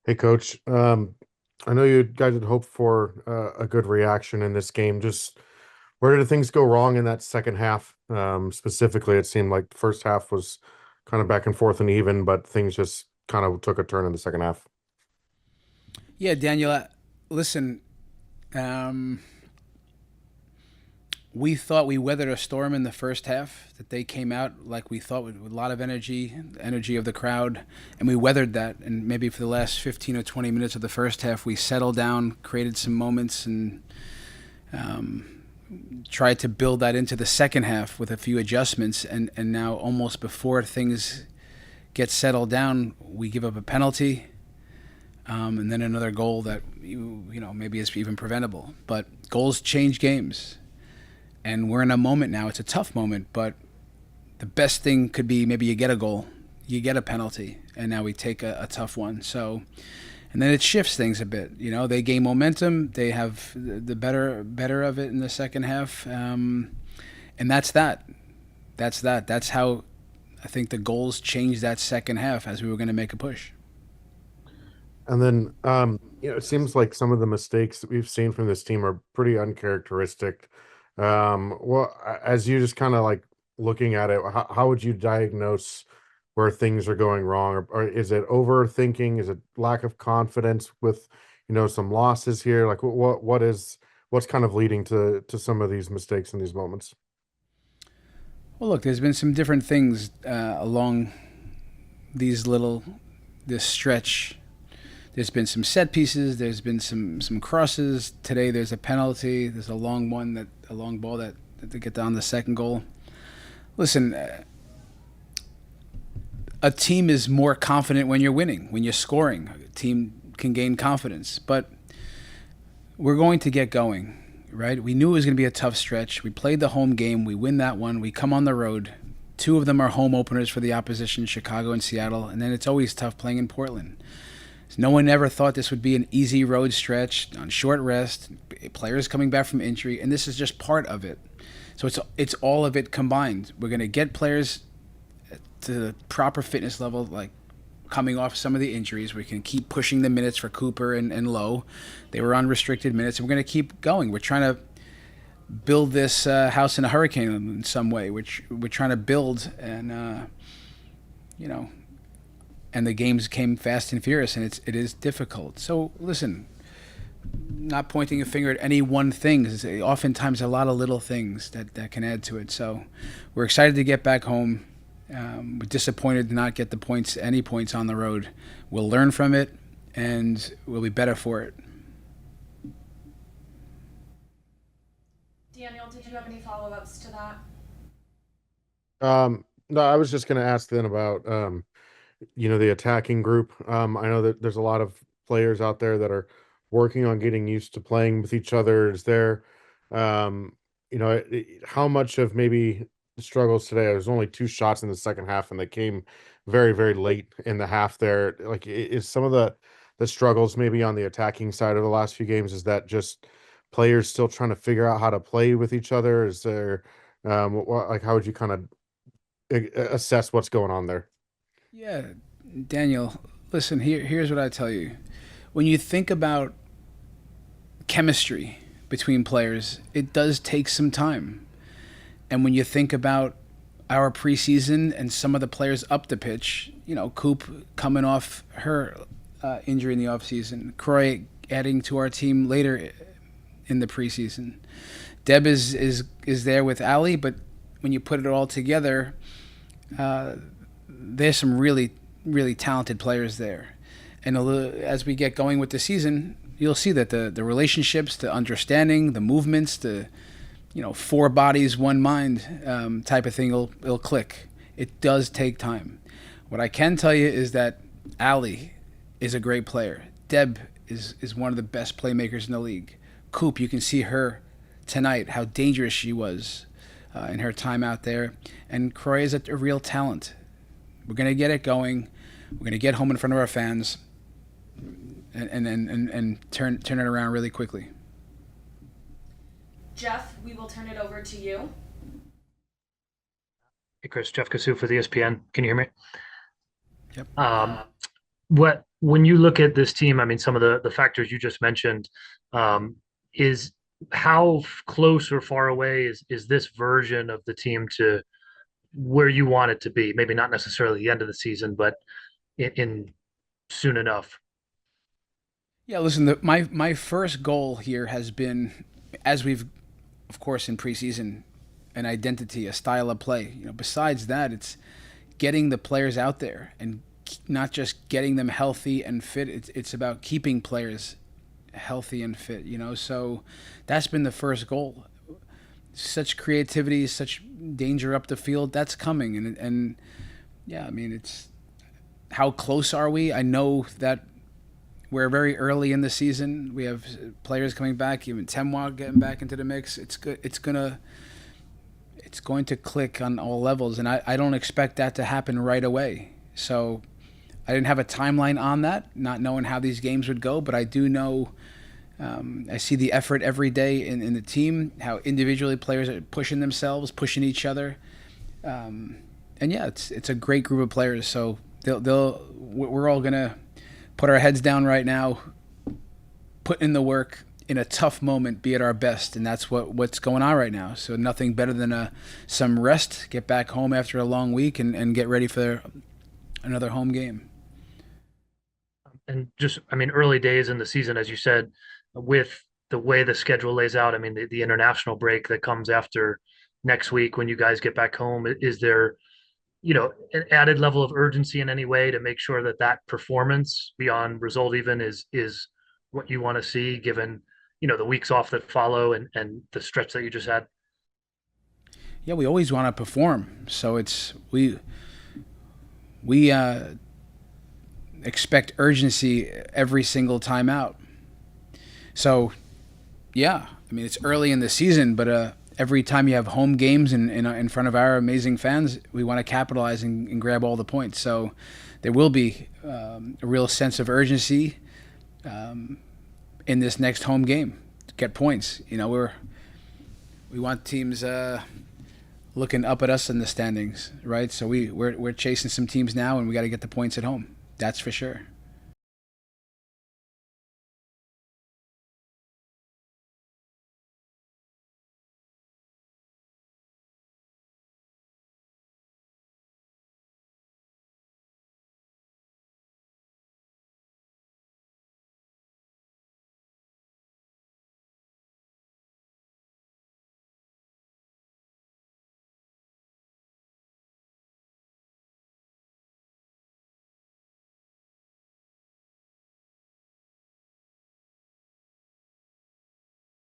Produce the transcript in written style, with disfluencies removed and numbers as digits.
Hey, Coach. I know you guys had hoped for a good reaction in this game. Just where did things go wrong in that second half? Specifically, it seemed like the first half was kind of back and forth and even, but things just kind of took a turn in the second half. Yeah, Daniel, listen, um, we thought we weathered a storm in the first half, that they came out like we thought with a lot of energy, the energy of the crowd, and we weathered that. And maybe for the last 15 or 20 minutes of the first half, we settled down, created some moments, and tried to build that into the second half with a few adjustments. And now, almost before things get settled down, we give up a penalty. And then another goal that you know maybe is even preventable. But goals change games, and we're in a moment now. It's a tough moment, but the best thing could be maybe you get a goal, you get a penalty, and now we take a tough one. So, and then it shifts things a bit. You know, they gain momentum. They have the better of it in the second half, and that's that. That's that. That's how I think the goals changed that second half as we were going to make a push. And then, it seems like some of the mistakes that we've seen from this team are pretty uncharacteristic. As you just kind of like looking at it, how would you diagnose where things are going wrong? Or is it overthinking? Is it lack of confidence with, some losses here? Like what's kind of leading to some of these mistakes in these moments? Well, look, there's been some different things along these little this stretch. There's been some set pieces. There's been some crosses. Today there's a penalty. There's a long ball that to get down the second goal. Listen, a team is more confident when you're winning, when you're scoring. A team can gain confidence, but we're going to get going, right? We knew it was going to be a tough stretch. We played the home game. We win that one. We come on the road. Two of them are home openers for the opposition, Chicago and Seattle, and then it's always tough playing in Portland. No one ever thought this would be an easy road stretch on short rest, players coming back from injury, and this is just part of it. So it's all of it combined. We're going to get players to the proper fitness level, like coming off some of the injuries. We can keep pushing the minutes for Cooper and Lowe. They were on restricted minutes, and we're going to keep going. We're trying to build this house in a hurricane in some way, which we're trying to build, and you know, and the games came fast and furious, and it is difficult. So listen, not pointing a finger at any one thing. There's oftentimes a lot of little things that can add to it. So we're excited to get back home. We're disappointed to not get any points on the road. We'll learn from it, and we'll be better for it. Daniel, did you have any follow-ups to that? No, I was just going to ask then about the attacking group. I know that there's a lot of players out there that are working on getting used to playing with each other. Is there, how much of maybe the struggles today? There's only two shots in the second half, and they came very, very late in the half. There, like, is some of the struggles maybe on the attacking side of the last few games? Is that just players still trying to figure out how to play with each other? Is there, like, how would you kind of assess what's going on there? Yeah, Daniel, listen. Here's what I tell you. When you think about chemistry between players, it does take some time. And when you think about our preseason and some of the players up the pitch, Coop coming off her injury in the offseason, Croy adding to our team later in the preseason. Deb is there with Ali, but when you put it all together, there's some really talented players there. And as we get going with the season, you'll see that the relationships, the understanding, the movements, the four bodies, one mind type of thing will click. It does take time. What I can tell you is that Ali is a great player. Deb is one of the best playmakers in the league. Coop, you can see her tonight, how dangerous she was in her time out there. And Croy is a real talent. We're going to get it going. We're going to get home in front of our fans and turn it around really quickly. Jeff, we will turn it over to you. Hey, Chris, Jeff Kasu for the ESPN. Can you hear me? Yep. Um, what When you look at this team, I mean, some of the factors you just mentioned, um, is how close or far away is this version of the team to where you want it to be? Maybe not necessarily the end of the season, but in soon enough. Yeah, listen, my first goal here has been, as we've, of course, in preseason, an identity, a style of play. Besides that, it's getting the players out there and not just getting them healthy and fit. It's about keeping players healthy and fit. So that's been the first goal. Such creativity, such danger up the field, that's coming, and yeah, I mean, it's how close are we? I know that we're very early in the season. We have players coming back, even Temwa getting back into the mix. It's good. It's going to click on all levels, and I don't expect that to happen right away. So I didn't have a timeline on that, not knowing how these games would go, but I do know. I see the effort every day in the team, how individually players are pushing themselves, pushing each other, and yeah, it's a great group of players. So we're all gonna put our heads down right now, put in the work in a tough moment, be at our best, and that's what's going on right now. So nothing better than some rest, get back home after a long week, and get ready for another home game. And just, I mean, early days in the season, as you said, with the way the schedule lays out, I mean, the international break that comes after next week when you guys get back home, is there, an added level of urgency in any way to make sure that that performance beyond result even is what you want to see given, the weeks off that follow and the stretch that you just had? Yeah, we always want to perform, so it's we expect urgency every single time out. So, yeah, I mean, it's early in the season, but every time you have home games in front of our amazing fans, we want to capitalize and grab all the points. So there will be a real sense of urgency in this next home game to get points. We want teams looking up at us in the standings, right? So we're chasing some teams now, and we got to get the points at home. That's for sure.